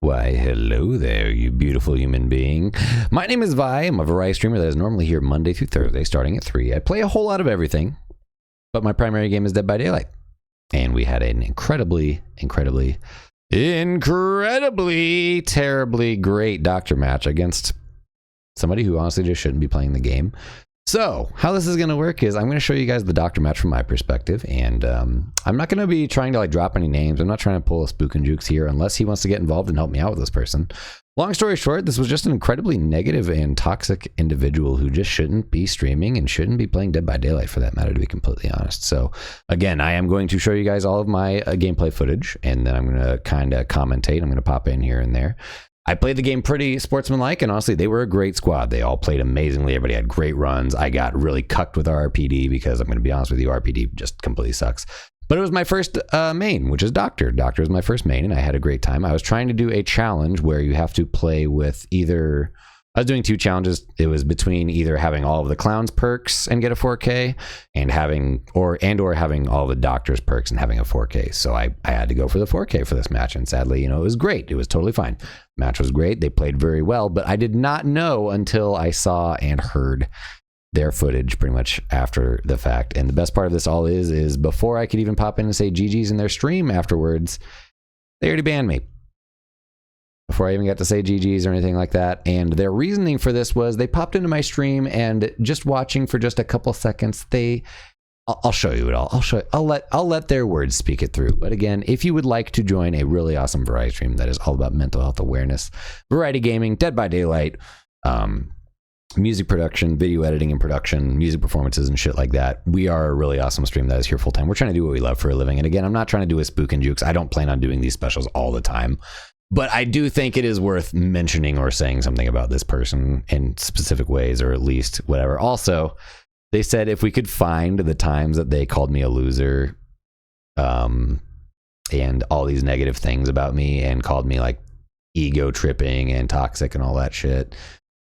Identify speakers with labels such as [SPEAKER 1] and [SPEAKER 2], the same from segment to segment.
[SPEAKER 1] Why, hello there, you beautiful human being. My name is Vi. I'm a variety streamer that is normally here Monday through Thursday, starting at 3. I play a whole lot of everything, but my primary game is Dead by Daylight. And we had an incredibly terribly great doctor match against somebody who honestly just shouldn't be playing the game. So how this is going to work is I'm going to show you guys the doctor match from my perspective, and I'm not going to be trying to like drop any names. I'm not trying to pull a spook and jukes here unless he wants to get involved and help me out with this person. Long story short, this was just an incredibly negative and toxic individual who just shouldn't be streaming and shouldn't be playing Dead by Daylight, for that matter, to be completely honest. So again, I am going to show you guys all of my gameplay footage, and then I'm going to kind of commentate. I'm going to pop in here and there. I played the game pretty sportsmanlike, and honestly, they were a great squad. They all played amazingly. Everybody had great runs. I got really cucked with our RPD because I'm going to be honest with you, RPD just completely sucks. But it was my first main, which is Doctor. Doctor was my first main, and I had a great time. I was trying to do a challenge where you have to play with either... I was doing 2 challenges. It was between either having all of the clowns perks and get a 4K and having or having all the doctor's perks and having a 4K. So I had to go for the 4K for this match, and sadly, you know, it was great. It was totally fine. Match was great. They played very well, but I did not know until I saw and heard their footage pretty much after the fact. And the best part of this all is before I could even pop in and say GG's in their stream afterwards, they already banned me. Before I even got to say GG's or anything like that. And their reasoning for this was they popped into my stream and just watching for just a couple seconds, I'll show you it all. I'll let their words speak it through. But again, if you would like to join a really awesome variety stream that is all about mental health awareness, variety gaming, Dead by Daylight, music production, video editing and production, music performances and shit like that, we are a really awesome stream that is here full time. We're trying to do what we love for a living. And again, I'm not trying to do a spook and jukes. I don't plan on doing these specials all the time. But I do think it is worth mentioning or saying something about this person in specific ways, or at least whatever. Also, they said if we could find the times that they called me a loser and all these negative things about me and called me like ego tripping and toxic and all that shit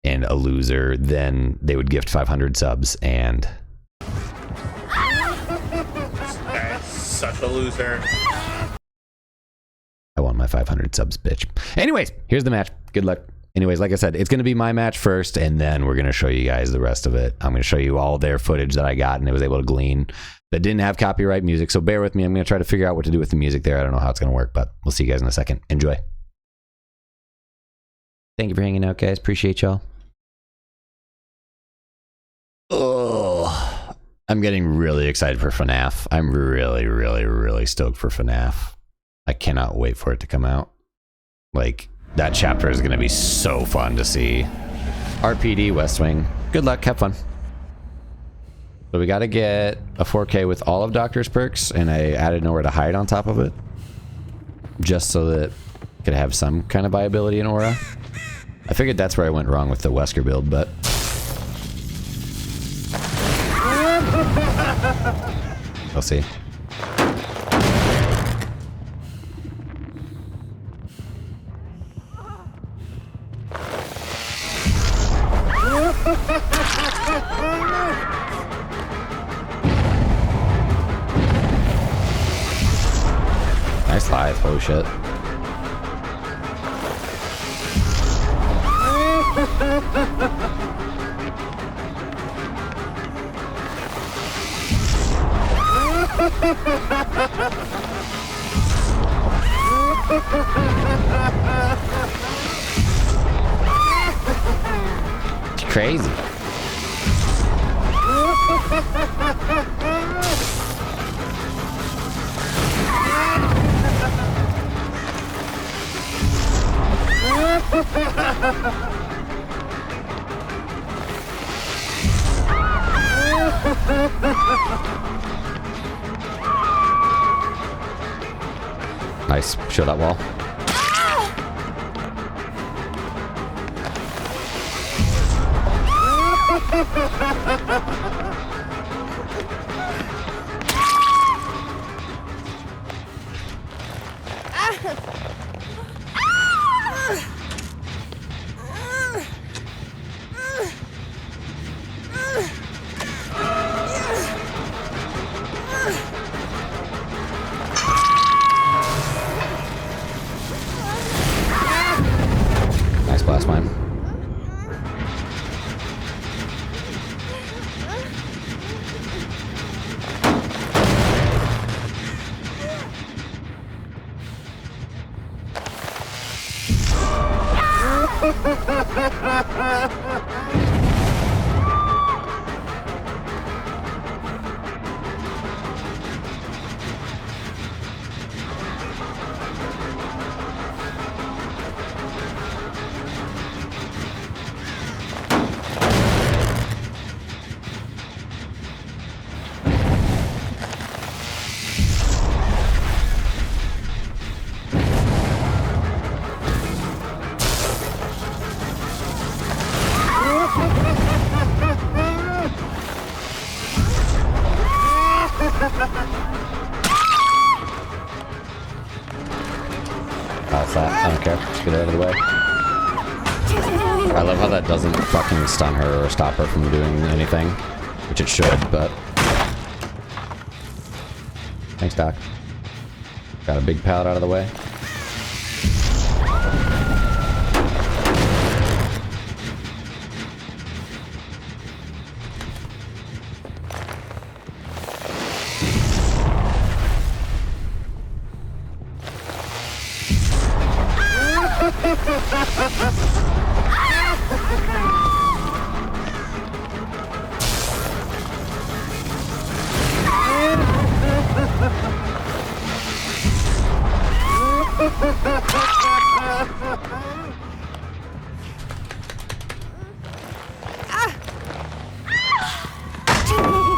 [SPEAKER 1] and a loser, then they would gift 500 subs. And
[SPEAKER 2] That's such a loser.
[SPEAKER 1] I want my 500 subs, bitch. Anyways, here's the match. Good luck. Anyways, like I said, it's going to be my match first, and then we're going to show you guys the rest of it. I'm going to show you all their footage that I got and I was able to glean that didn't have copyright music, so bear with me. I'm going to try to figure out what to do with the music there. I don't know how it's going to work, but we'll see you guys in a second. Enjoy. Thank you for hanging out, guys. Appreciate y'all. Oh, I'm getting really excited for FNAF. I'm really stoked for FNAF. I cannot wait for it to come out. Like, that chapter is going to be so fun to see. RPD, West Wing. Good luck. Have fun. So we got to get a 4K with all of Doctor's perks, and I added Nowhere to Hide on top of it. Just so that it could have some kind of viability in Aura. I figured that's where I went wrong with the Wesker build, but... we'll see. Nice live, oh shit. It's crazy. Nice. Show that wall. blast mine. That's that. I don't care. Just get out of the way. I love how that doesn't fucking stun her or stop her from doing anything. Which it should, but... Thanks, Doc. Got a big pallet out of the way.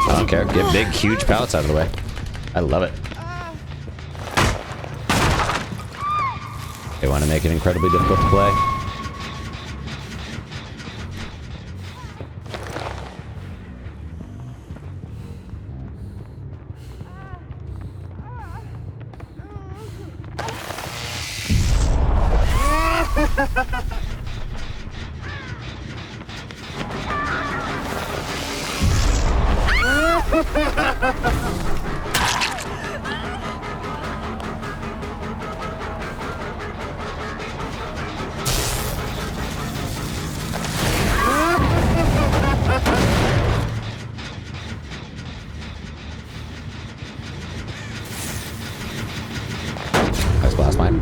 [SPEAKER 1] I don't care. Get big, huge pallets out of the way. I love it. They want to make it incredibly difficult to play. Nice blast mine.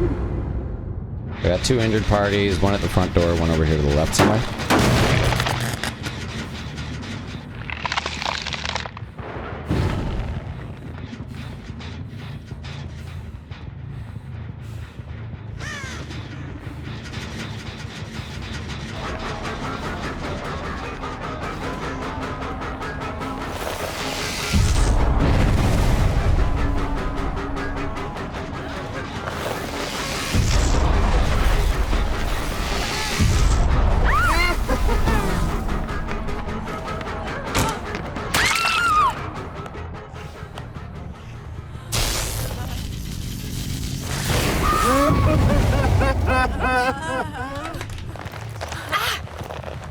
[SPEAKER 1] We got 2 injured parties, one at the front door, one over here to the left somewhere.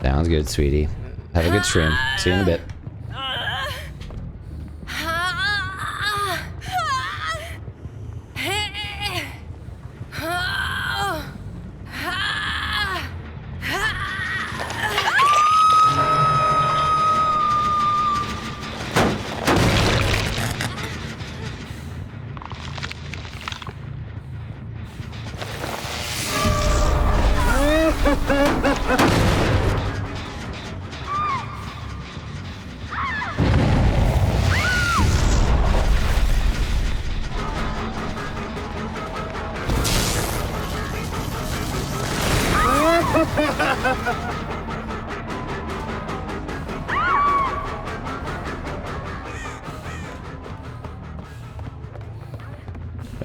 [SPEAKER 1] Sounds good, sweetie. Have a good stream. See you in a bit.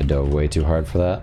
[SPEAKER 1] I dove way too hard for that.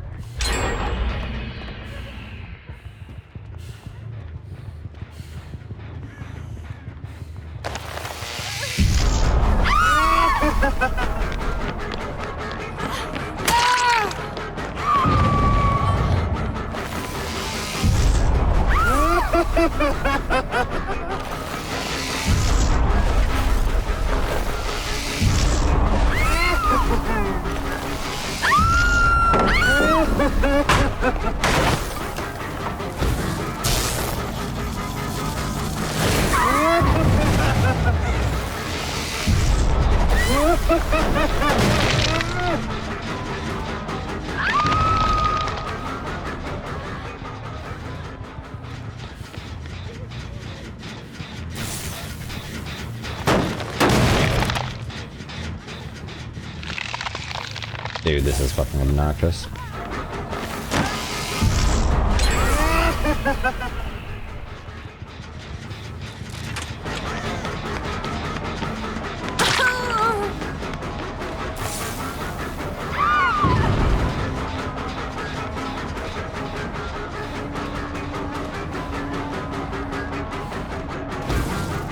[SPEAKER 1] this is fucking obnoxious.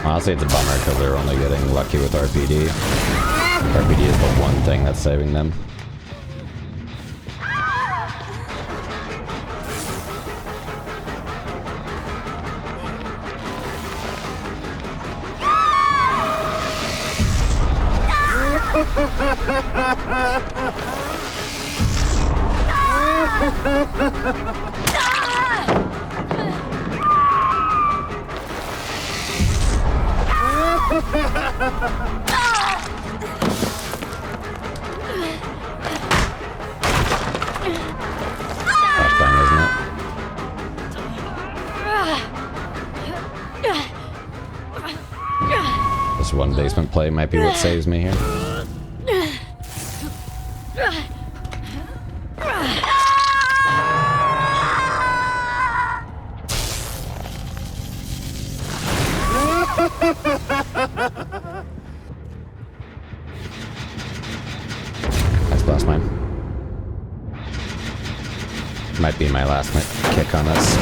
[SPEAKER 1] Honestly, it's a bummer because they're only getting lucky with RPD. RPD is the one thing that's saving them. Flashbang, isn't it? This one basement play might be what saves me here. Nice blast mine. Might be my last kick on this.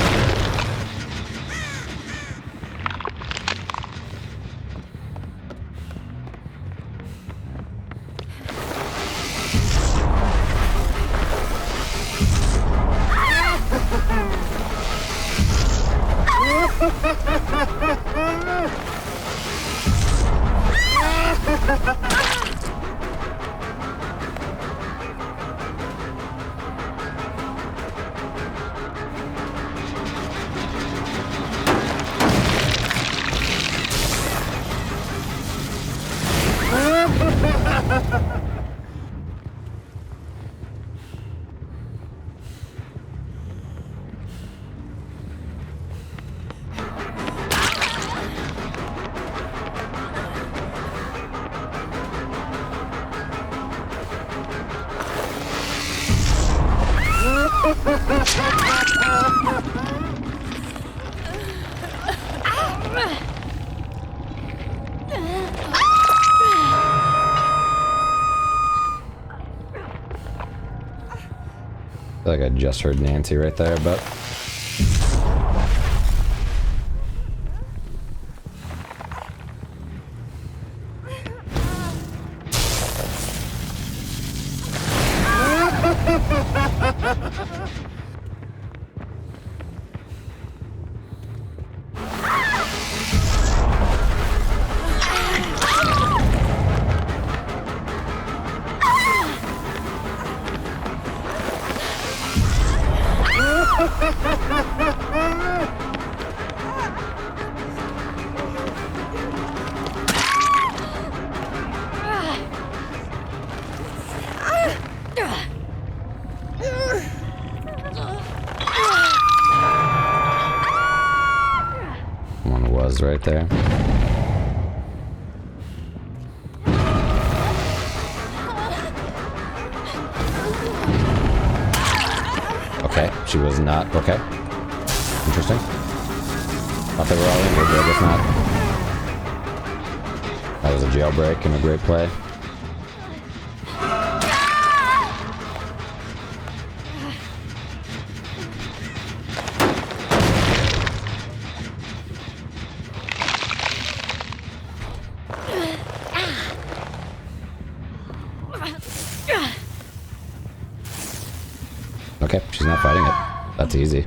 [SPEAKER 1] I feel like I just heard Nancy right there, but... One was right there. Okay, she was not. Okay. Interesting. Thought they were all injured, but I guess not. That was a jailbreak and a great play. Okay, she's not fighting it. That's easy.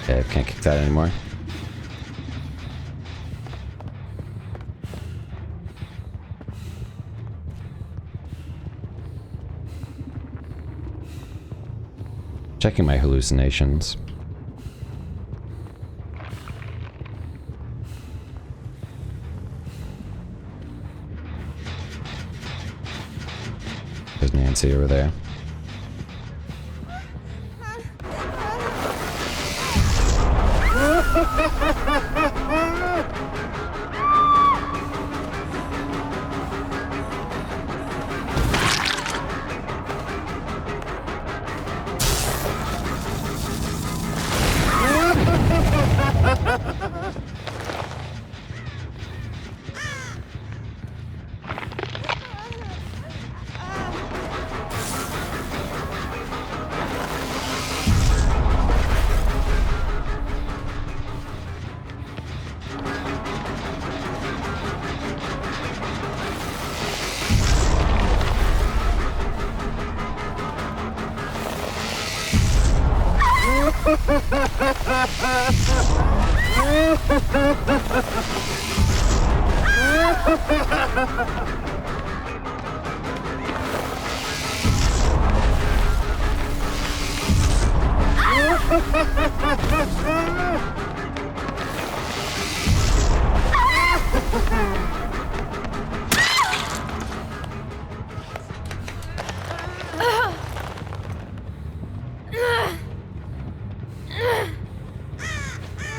[SPEAKER 1] Okay, can't kick that anymore. checking my hallucinations. There's Nancy over there.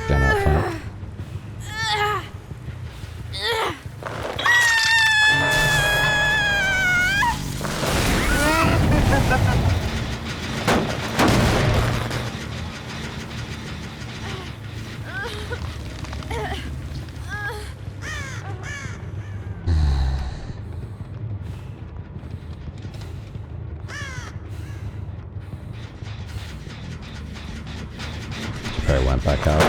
[SPEAKER 1] Down out front. Probably went back out.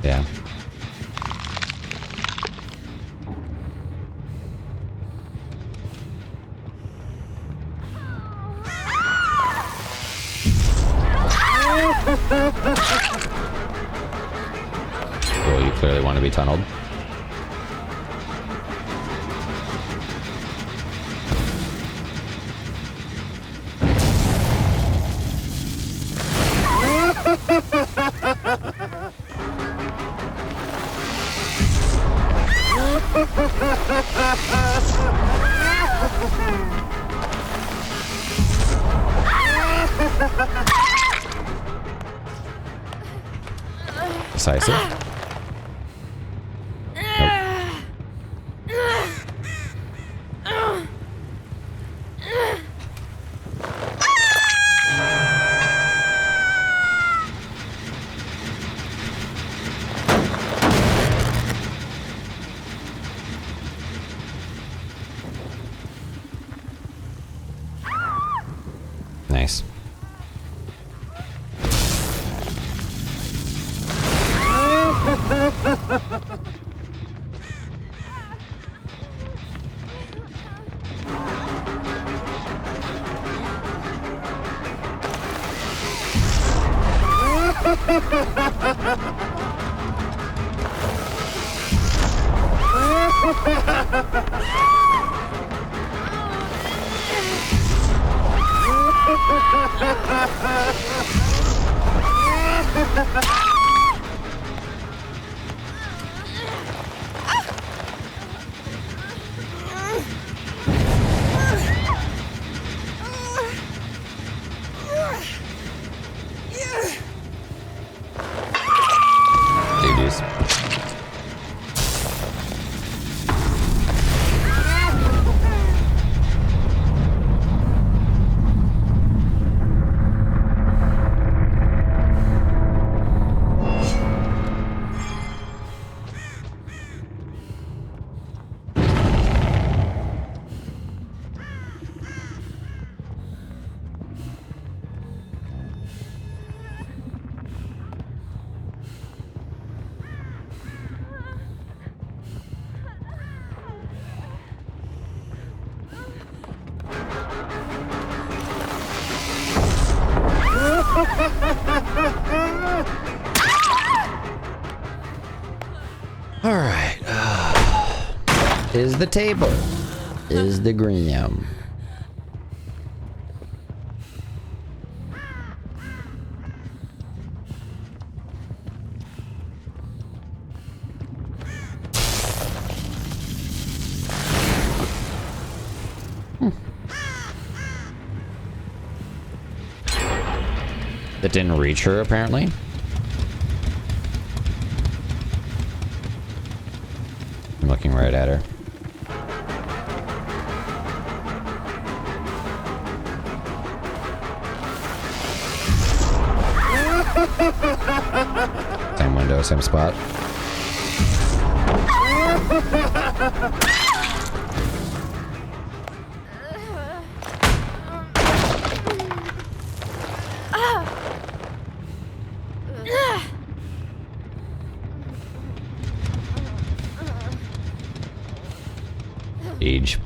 [SPEAKER 1] Yeah. Well, you clearly want to be tunneled. Decisive. Nice. GG's. All right. Is the table. Is the gram. That didn't reach her, apparently. I'm looking right at her. Same window, same spot. Age.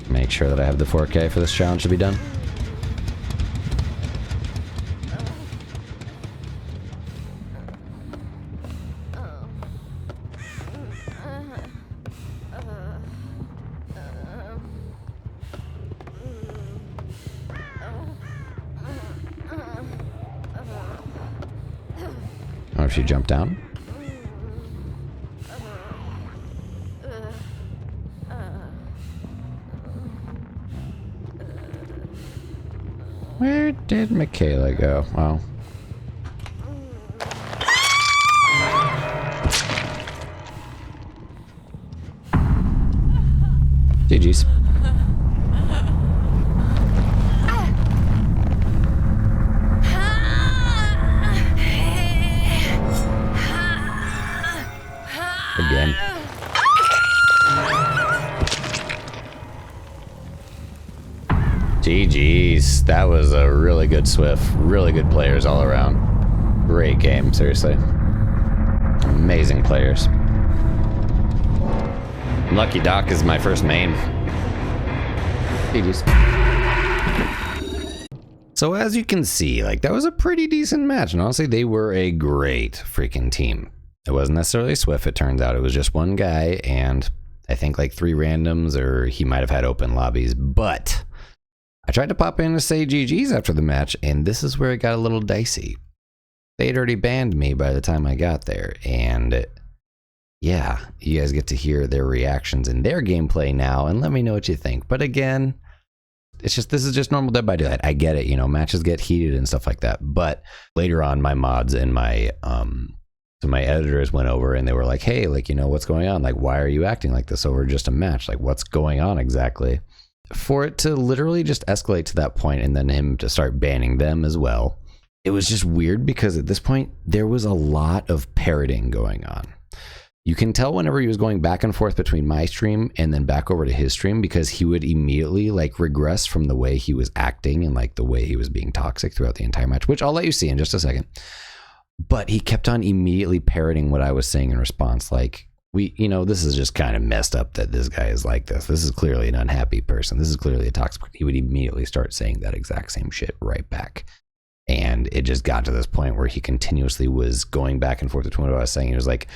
[SPEAKER 1] Make sure that I have the 4K for this challenge to be done. Oh, if she jumped down? Where did Michaela go? Oh. GG's. Again. GG's. That was a really good Swift. Really good players all around. Great game, seriously. Amazing players. Lucky Doc is my first main. GG's. So as you can see, like, that was a pretty decent match. And honestly, they were a great freaking team. It wasn't necessarily Swift, it turns out. It was just one guy and I think like 3 randoms, or he might have had open lobbies. But I tried to pop in to say GG's after the match, and this is where it got a little dicey. They had already banned me by the time I got there, and yeah, you guys get to hear their reactions and their gameplay now, and let me know what you think. But again, it's just, this is just normal Dead by Daylight. I get it, you know, matches get heated and stuff like that. But later on, my mods and my so my editors went over and they were like, hey, like, you know, what's going on? Like, why are you acting like this over just a match? Like, what's going on exactly? For it to literally just escalate to that point and then him to start banning them as well, it was just weird because at this point, there was a lot of parroting going on. You can tell whenever he was going back and forth between my stream and then back over to his stream, because he would immediately like regress from the way he was acting and like the way he was being toxic throughout the entire match, which I'll let you see in just a second. But he kept on immediately parroting what I was saying in response. Like, you know, this is just kind of messed up that this guy is like this. This is clearly an unhappy person. This is clearly a toxic. He would immediately start saying that exact same shit right back. And it just got to this point where he continuously was going back and forth between what I was saying. He was like,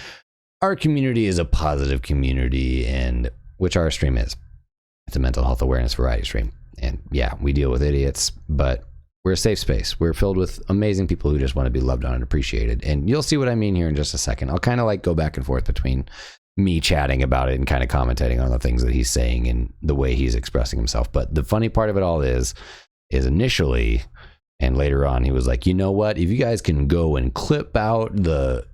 [SPEAKER 1] our community is a positive community, and which our stream is. It's a mental health awareness variety stream. And yeah, we deal with idiots, but we're a safe space. We're filled with amazing people who just want to be loved on and appreciated. And you'll see what I mean here in just a second. I'll kind of like go back and forth between me chatting about it and kind of commentating on the things that he's saying and the way he's expressing himself. But the funny part of it all is initially, and later on, he was like, you know what? If you guys can go and clip out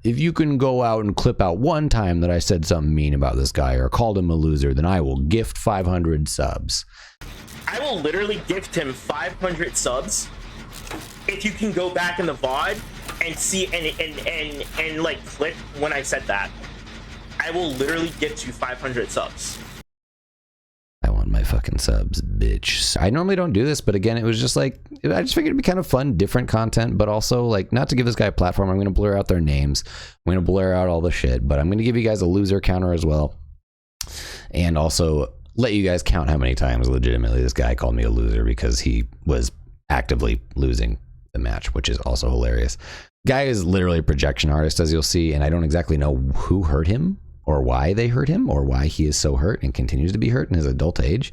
[SPEAKER 1] if you can go out and clip out one time that I said something mean about this guy or called him a loser, then I will gift 500 subs.
[SPEAKER 3] I will literally gift him 500 subs if you can go back in the VOD and see and like click when I said that. I will literally gift you 500 subs.
[SPEAKER 1] I want my fucking subs, bitch. I normally don't do this, but again, it was just like, I just figured it'd be kind of fun, different content, but also like not to give this guy a platform. I'm going to blur out their names. I'm going to blur out all the shit, but I'm going to give you guys a loser counter as well. And also let you guys count how many times legitimately this guy called me a loser because he was actively losing the match, which is also hilarious. Guy is literally a projection artist, as you'll see, and I don't exactly know who hurt him or why they hurt him or why he is so hurt and continues to be hurt in his adult age.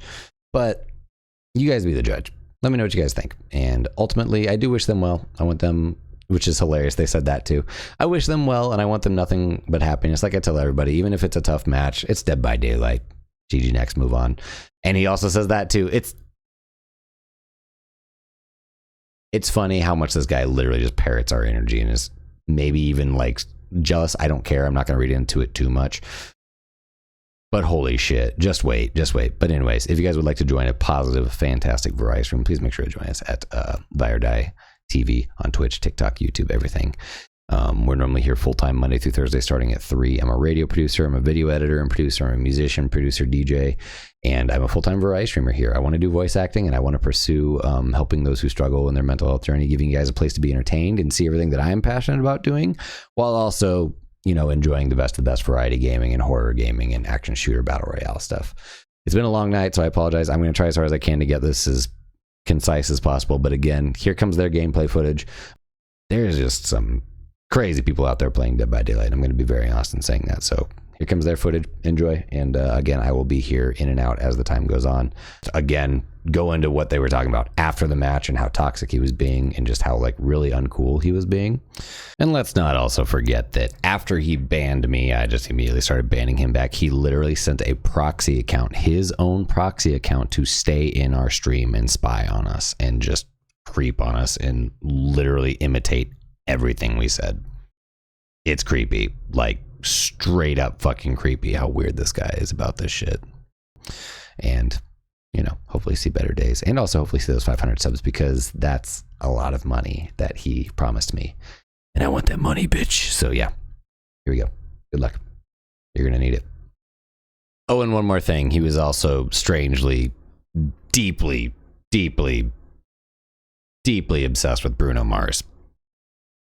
[SPEAKER 1] But you guys be the judge. Let me know what you guys think. And ultimately, I do wish them well. I want them which is hilarious. They said that too. I wish them well, and I want them nothing but happiness. Like I tell everybody, even if it's a tough match, it's Dead by Daylight. GG next, move on. And he also says that too. It's funny how much this guy literally just parrots our energy and is maybe even like jealous. I don't care. I'm not going to read into it too much. But holy shit, just wait. But anyways, if you guys would like to join a positive, fantastic variety stream, please make sure to join us at Die or Die TV on Twitch, TikTok, YouTube, everything. We're normally here full-time Monday through Thursday starting at 3. I'm a radio producer, I'm a video editor and producer, I'm a musician, producer, DJ, and I'm a full-time variety streamer here. I want to do voice acting, and I want to pursue helping those who struggle in their mental health journey, giving you guys a place to be entertained and see everything that I am passionate about doing, while also, you know, enjoying the best of the best variety gaming and horror gaming and action shooter battle royale stuff. It's been a long night, so I apologize. I'm going to try as hard as I can to get this as concise as possible, but again, here comes their gameplay footage. There's just some crazy people out there playing Dead by Daylight. I'm going to be very honest in saying that. So here comes their footage. Enjoy. And again, I will be here in and out as the time goes on. Again, go into what they were talking about after the match and how toxic he was being and just how like really uncool he was being. And let's not also forget that after he banned me, I just immediately started banning him back. He literally sent a proxy account, his own proxy account, to stay in our stream and spy on us and just creep on us and literally imitate everything we said. It's creepy, like straight up fucking creepy how weird this guy is about this shit. And, you know, hopefully see better days, and also hopefully see those 500 subs, because that's a lot of money that he promised me, and I want that money, bitch. So yeah, here we go. Good luck. You're gonna need it. Oh, and one more thing. He was also strangely, deeply obsessed with Bruno Mars.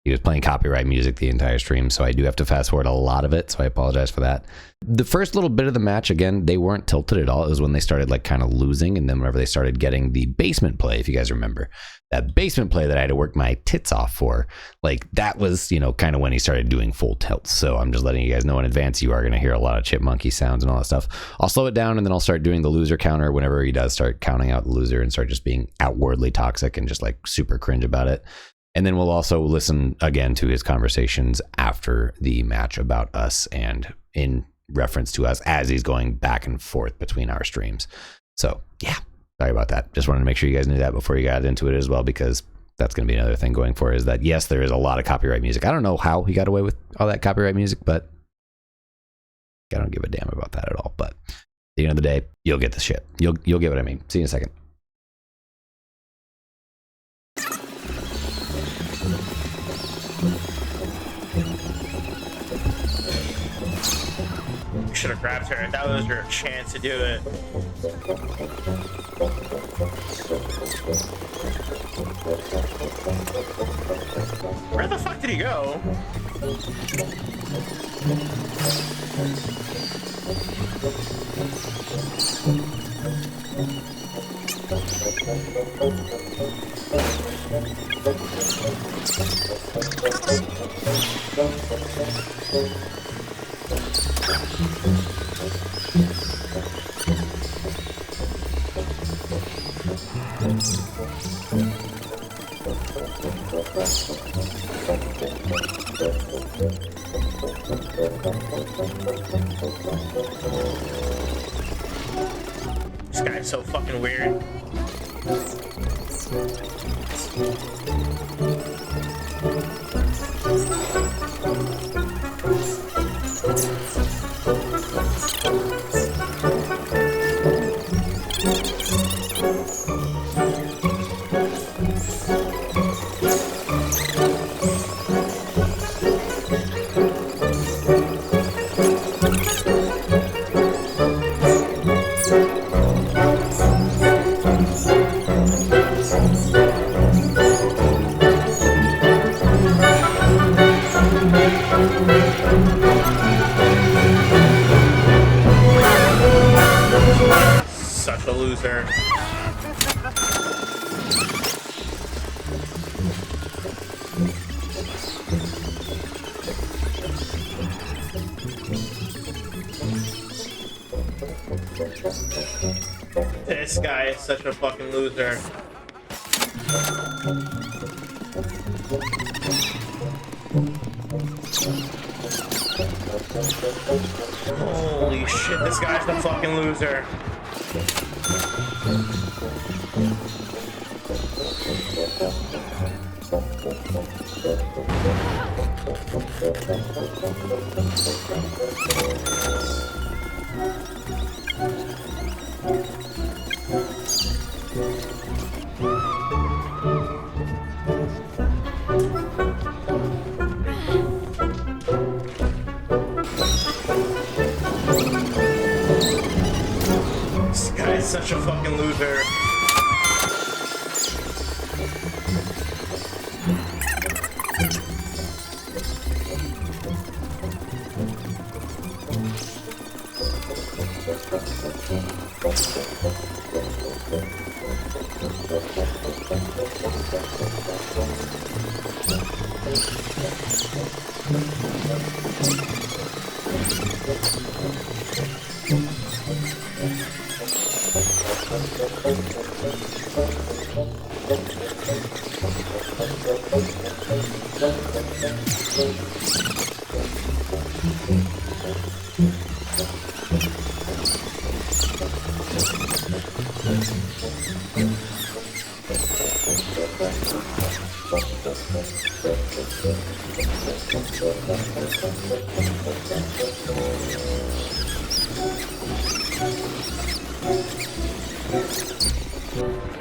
[SPEAKER 1] He was playing copyright music the entire stream, so I do have to fast forward a lot of it, so I apologize for that. The first little bit of the match, again, they weren't tilted at all. It was when they started like kind of losing, and then whenever they started getting the basement play, if you guys remember, that basement play that I had to work my tits off for, like that was, you know, kind of when he started doing full tilts. So I'm just letting you guys know in advance, you are going to hear a lot of chipmunky sounds and all that stuff. I'll slow it down, and then I'll start doing the loser counter whenever he does start counting out the loser and start just being outwardly toxic and just like super cringe about it. And then we'll also listen again to his conversations after the match about us and in reference to us as he's going back and forth between our streams. So yeah, sorry about that. Just wanted to make sure you guys knew that before you got into it as well, because that's going to be another thing going for, is that yes, there is a lot of copyright music. I don't know how he got away with all that copyright music, but I don't give a damn about that at all. But at the end of the day, you'll get the shit. You'll get what I mean. See you in a second.
[SPEAKER 3] You should have grabbed her. That was your chance to do it. Where the fuck did he go? This guy's so fucking weird. Such a loser. This guy is such a fucking loser. Holy shit, this guy's the fucking loser. This guy's such a fucking loser.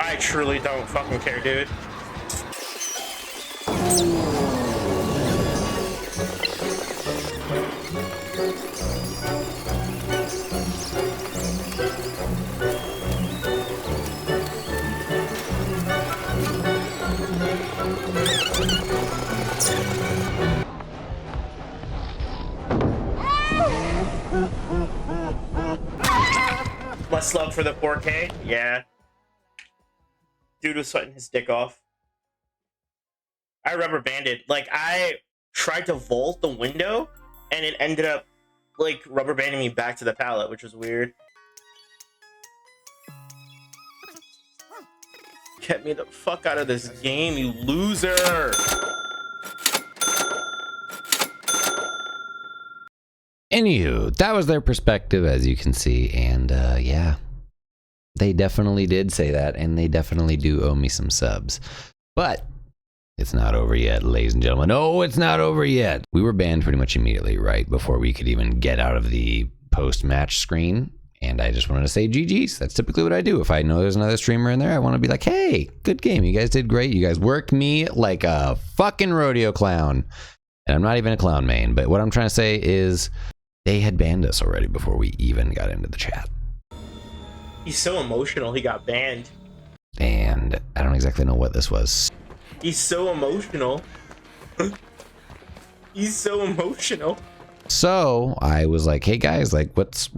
[SPEAKER 3] I truly don't fucking care, dude. Less love for the 4K? Yeah. Dude was sweating his dick off. I rubber banded. Like, I tried to vault the window, and it ended up, like, rubber banding me back to the pallet, which was weird. Get me the fuck out of this game, you loser!
[SPEAKER 1] Anywho, that was their perspective, as you can see, and yeah, they definitely did say that, and they definitely do owe me some subs. But it's not over yet, ladies and gentlemen. No, it's not over yet. We were banned pretty much immediately, right before we could even get out of the post-match screen, and I just wanted to say GG's. That's typically what I do. If I know there's another streamer in there, I want to be like, hey, good game. You guys did great. You guys worked me like a fucking rodeo clown. And I'm not even a clown main, but what I'm trying to say is they had banned us already before we even got into the chat.
[SPEAKER 3] He's so emotional, he got banned.
[SPEAKER 1] And I don't exactly know what this was.
[SPEAKER 3] He's so emotional. He's so emotional.
[SPEAKER 1] So I was like, hey guys, like what's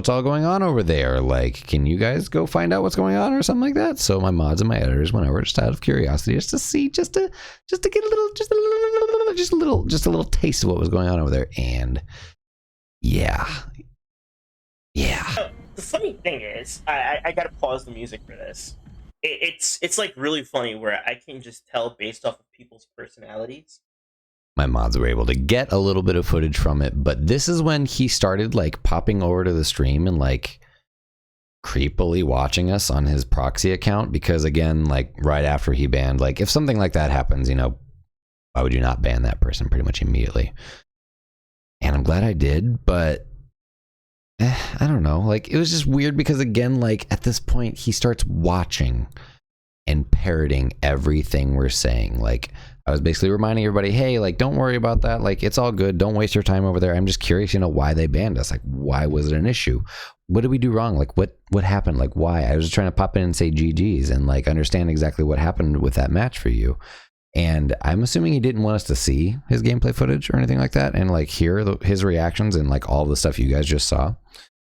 [SPEAKER 1] all going on over there? Like, can you guys go find out what's going on or something like that? So my mods and my editors went over just out of curiosity, just to see, just to get a little taste of what was going on over there. And yeah.
[SPEAKER 3] The funny thing is, I gotta pause the music for this. It's like really funny where I can just tell based off of people's personalities.
[SPEAKER 1] My mods were able to get a little bit of footage from it, but this is when he started like popping over to the stream and like creepily watching us on his proxy account, because again, like right after he banned, like if something like that happens, you know, why would you not ban that person pretty much immediately? And I'm glad I did, but I don't know, like it was just weird because again, like at this point he starts watching and parroting everything we're saying. Like I was basically reminding everybody, hey, like don't worry about that, like it's all good, don't waste your time over there. I'm just curious, you know, why they banned us. Like why was it an issue? What did we do wrong? Like what happened? Like why? I was just trying to pop in and say GG's and like understand exactly what happened with that match for you. And I'm assuming he didn't want us to see his gameplay footage or anything like that and like hear his reactions and like all the stuff you guys just saw.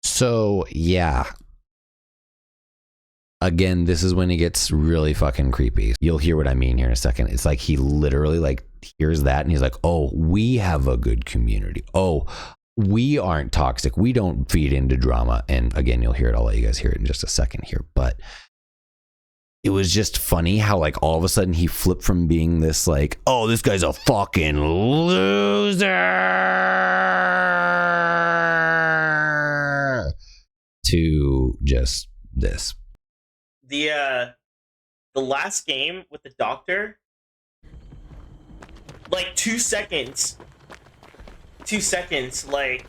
[SPEAKER 1] So yeah, again, this is when he gets really fucking creepy. You'll hear what I mean here in a second. It's like he literally like hears that and he's like, oh, we have a good community. Oh, we aren't toxic. We don't feed into drama. And again, you'll hear it. I'll let you guys hear it in just a second here. But it was just funny how like all of a sudden he flipped from being this like, oh, this guy's a fucking loser, to just this.
[SPEAKER 3] The last game with the doctor, like 2 seconds, like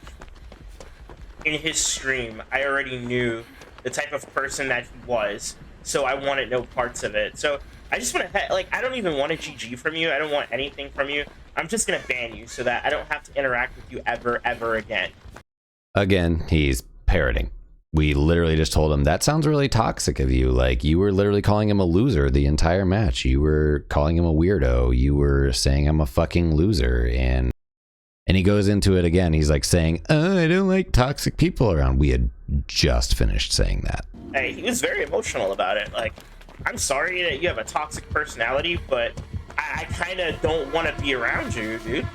[SPEAKER 3] in his stream, I already knew the type of person that he was, so I wanted no parts of it. So I just want to, like, I don't even want a GG from you. I don't want anything from you. I'm just gonna ban you so that I don't have to interact with you ever again.
[SPEAKER 1] Again, he's parroting. We literally just told him, that sounds really toxic of you. Like, you were literally calling him a loser the entire match. You were calling him a weirdo. You were saying I'm a fucking loser. And he goes into it again. He's like saying, oh, I don't like toxic people around. We had just finished saying that.
[SPEAKER 3] Hey, he was very emotional about it. Like, I'm sorry that you have a toxic personality, but I kind of don't want to be around you, dude.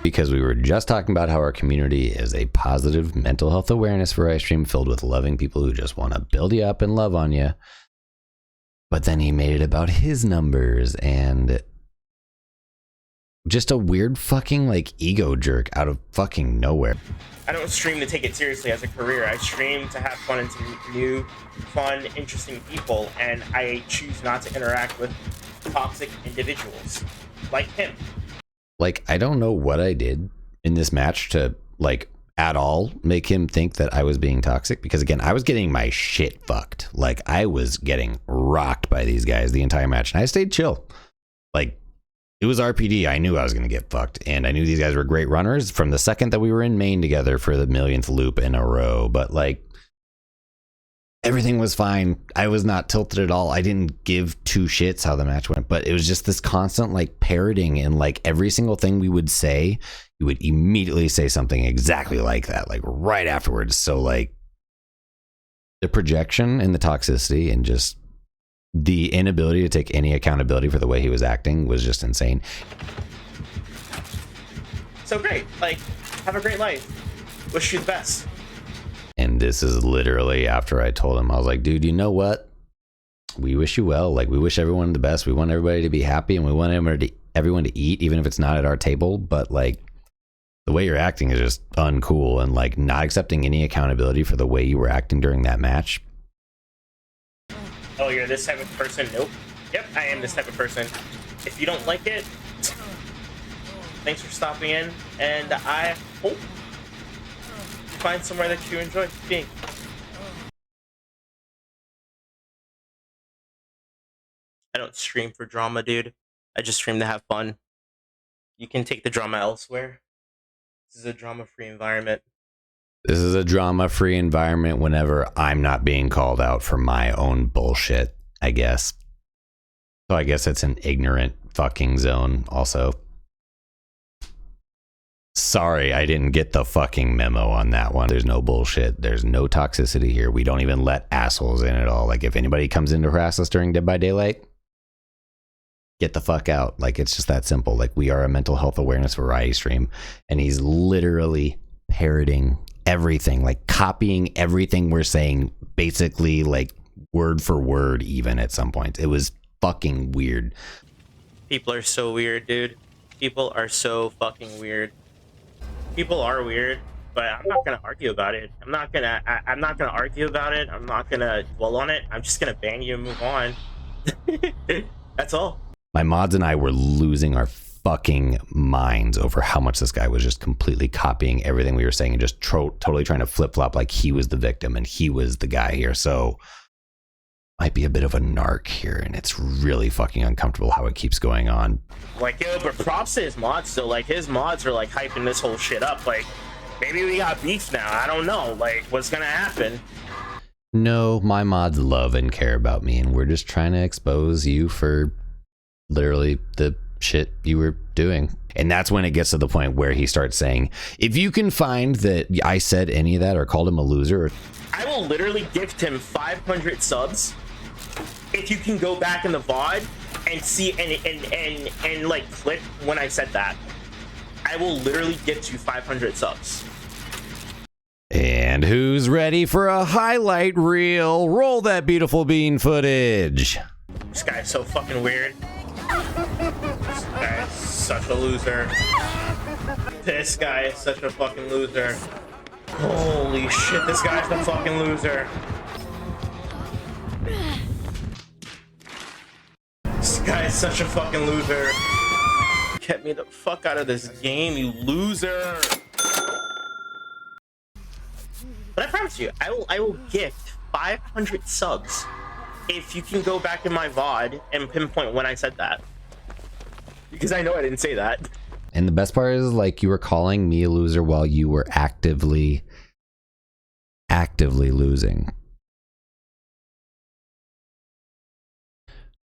[SPEAKER 1] Because we were just talking about how our community is a positive mental health awareness variety stream filled with loving people who just want to build you up and love on you. But then he made it about his numbers and just a weird fucking like ego jerk out of fucking nowhere.
[SPEAKER 3] I don't stream to take it seriously as a career. I stream to have fun and to meet new, fun, interesting people, and I choose not to interact with toxic individuals like him.
[SPEAKER 1] Like, I don't know what I did in this match to, like, at all make him think that I was being toxic. Because, again, I was getting my shit fucked. Like, I was getting rocked by these guys the entire match. And I stayed chill. Like, it was RPD. I knew I was going to get fucked. And I knew these guys were great runners from the second that we were in main together for the millionth loop in a row. But, like, everything was fine. I was not tilted at all. I didn't give two shits how the match went, but it was just this constant like parroting, and like every single thing we would say, you would immediately say something exactly like that, like right afterwards. So like the projection and the toxicity and just the inability to take any accountability for the way he was acting was just insane.
[SPEAKER 3] So great. Like, have a great life. Wish you the best.
[SPEAKER 1] And this is literally after I told him, I was like, dude, you know what? We wish you well. Like, we wish everyone the best. We want everybody to be happy, and we want everyone to eat, even if it's not at our table. But like, the way you're acting is just uncool, and like not accepting any accountability for the way you were acting during that match.
[SPEAKER 3] Oh, you're this type of person? Nope. Yep, I am this type of person. If you don't like it, thanks for stopping in, and I hope find somewhere that you enjoy being. I don't stream for drama, dude. I just stream to have fun. You can take the drama elsewhere. This is a drama-free environment.
[SPEAKER 1] This is a drama-free environment whenever I'm not being called out for my own bullshit, I guess. So I guess it's an ignorant fucking zone also. Sorry, I didn't get the fucking memo on that one. There's no bullshit. There's no toxicity here. We don't even let assholes in at all. Like, if anybody comes in to harass us during Dead by Daylight, get the fuck out. Like, it's just that simple. Like, we are a mental health awareness variety stream, and he's literally parroting everything, like copying everything we're saying, basically like word for word even at some point. It was fucking weird.
[SPEAKER 3] People are so weird, dude. People are so fucking weird. People are weird, but I'm not gonna argue about it. I'm not gonna argue about it. I'm not gonna dwell on it. I'm just gonna ban you and move on. That's all.
[SPEAKER 1] My mods and I were losing our fucking minds over how much this guy was just completely copying everything we were saying and just totally trying to flip-flop like he was the victim and he was the guy here. So might be a bit of a narc here, and it's really fucking uncomfortable how it keeps going on.
[SPEAKER 3] Like, yo, but props to his mods, so like his mods are like hyping this whole shit up. Like, maybe we got beef now. I don't know. Like, what's gonna happen?
[SPEAKER 1] No, my mods love and care about me, and we're just trying to expose you for literally the shit you were doing. And that's when it gets to the point where he starts saying, if you can find that I said any of that or called him a loser,
[SPEAKER 3] I will literally gift him 500 subs if you can go back in the VOD and see and like click when I said that. I will literally gift you 500 subs.
[SPEAKER 1] And who's ready for a highlight reel? Roll that beautiful bean footage.
[SPEAKER 3] This guy's so fucking weird.
[SPEAKER 2] This guy is such a loser.
[SPEAKER 3] This guy is such a fucking loser. Holy shit, this guy's a fucking loser. This guy is such a fucking loser. Get me the fuck out of this game, you loser. But I promise you, I will gift 500 subs if you can go back in my VOD and pinpoint when I said that. Because I know I didn't say that.
[SPEAKER 1] And the best part is, like, you were calling me a loser while you were actively losing.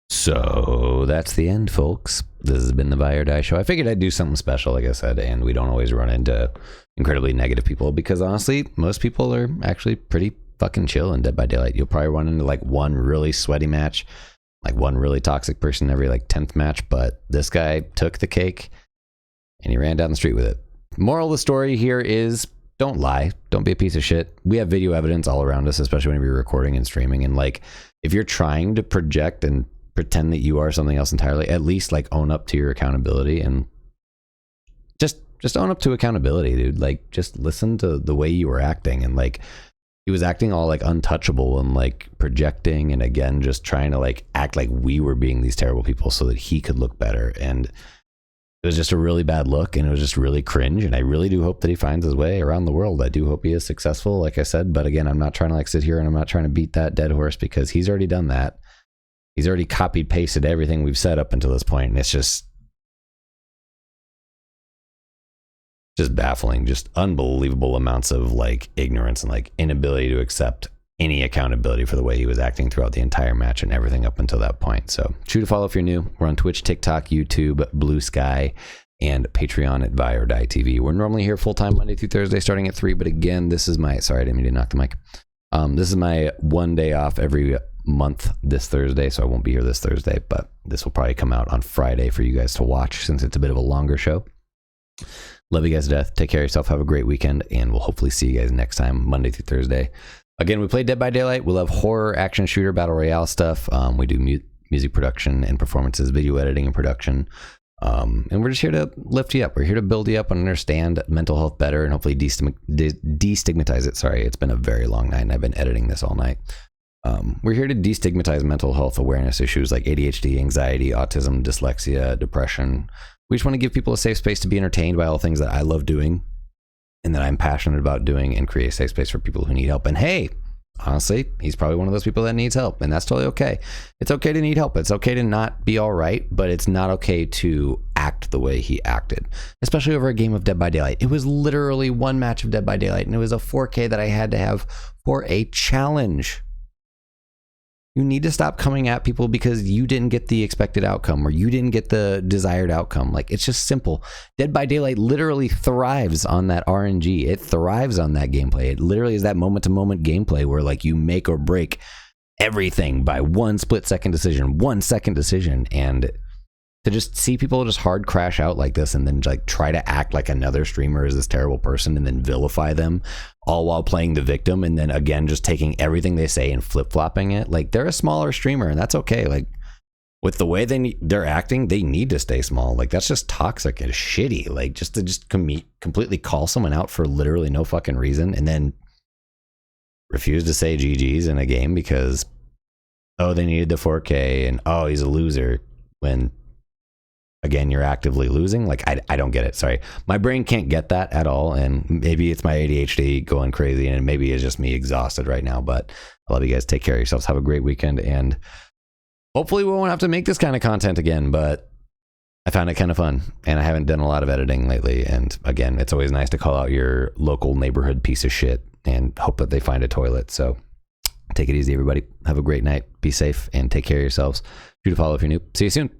[SPEAKER 1] So that's the end, folks. This has been the Buy or Die Show. I figured I'd do something special, like I said, and we don't always run into incredibly negative people, because honestly, most people are actually pretty fucking chill in Dead by Daylight. You'll probably run into like one really sweaty match, like one really toxic person every like 10th match, but this guy took the cake and he ran down the street with it. Moral of the story here is, don't lie. Don't be a piece of shit. We have video evidence all around us, especially when we're recording and streaming. And like, if you're trying to project and pretend that you are something else entirely, at least like own up to your accountability, and just own up to accountability, dude. Like, just listen to the way you were acting. And like, he was acting all like untouchable and like projecting, and again, just trying to like act like we were being these terrible people so that he could look better. And it was just a really bad look, and it was just really cringe. And I really do hope that he finds his way around the world. I do hope he is successful, like I said. But again, I'm not trying to like sit here and I'm not trying to beat that dead horse, because he's already done that. He's already copied pasted everything we've said up until this point, and it's just baffling. Just unbelievable amounts of like ignorance and like inability to accept any accountability for the way he was acting throughout the entire match and everything up until that point. So shoot a follow if you're new. We're on Twitch, TikTok, YouTube, Blue Sky, and Patreon at Buy or Die TV. We're normally here full-time Monday through Thursday starting at 3, but again, this is my, sorry, I didn't mean to knock the mic. This is my one day off every month this Thursday, so I won't be here this Thursday, but this will probably come out on Friday for you guys to watch, since it's a bit of a longer show. Love you guys to death. Take care of yourself. Have a great weekend, and we'll hopefully see you guys next time, Monday through Thursday. Again, we play Dead by Daylight. We'll have horror, action shooter, battle royale stuff. We do music production and performances, video editing and production. And we're just here to lift you up. We're here to build you up and understand mental health better, and hopefully destigmatize it. Sorry, it's been a very long night and I've been editing this all night. We're here to destigmatize mental health awareness issues like ADHD, anxiety, autism, dyslexia, depression. We just want to give people a safe space to be entertained by all things that I love doing and that I'm passionate about doing, and create a safe space for people who need help. And hey, honestly, he's probably one of those people that needs help, and that's totally okay. It's okay to need help. It's okay to not be all right, but it's not okay to act the way he acted, especially over a game of Dead by Daylight. It was literally one match of Dead by Daylight, and it was a 4K that I had to have for a challenge. You need to stop coming at people because you didn't get the expected outcome, or you didn't get the desired outcome. Like, it's just simple. Dead by Daylight literally thrives on that RNG. It thrives on that gameplay. It literally is that moment-to-moment gameplay where like you make or break everything by one split-second decision, 1 second decision. And to just see people just hard crash out like this, and then like try to act like another streamer is this terrible person, and then vilify them, all while playing the victim, and then again just taking everything they say and flip-flopping it. Like, they're a smaller streamer, and that's okay. Like, with the way they're acting, they need to stay small. Like, that's just toxic and shitty. Like, just to completely call someone out for literally no fucking reason, and then refuse to say GG's in a game because, oh, they needed the 4K, and oh, he's a loser, when again, you're actively losing. Like, I don't get it. Sorry. My brain can't get that at all. And maybe it's my ADHD going crazy, and maybe it's just me exhausted right now. But I love you guys. Take care of yourselves. Have a great weekend. And hopefully we won't have to make this kind of content again. But I found it kind of fun. And I haven't done a lot of editing lately. And again, it's always nice to call out your local neighborhood piece of shit and hope that they find a toilet. So take it easy, everybody. Have a great night. Be safe and take care of yourselves. Shoot a follow if you're new. See you soon.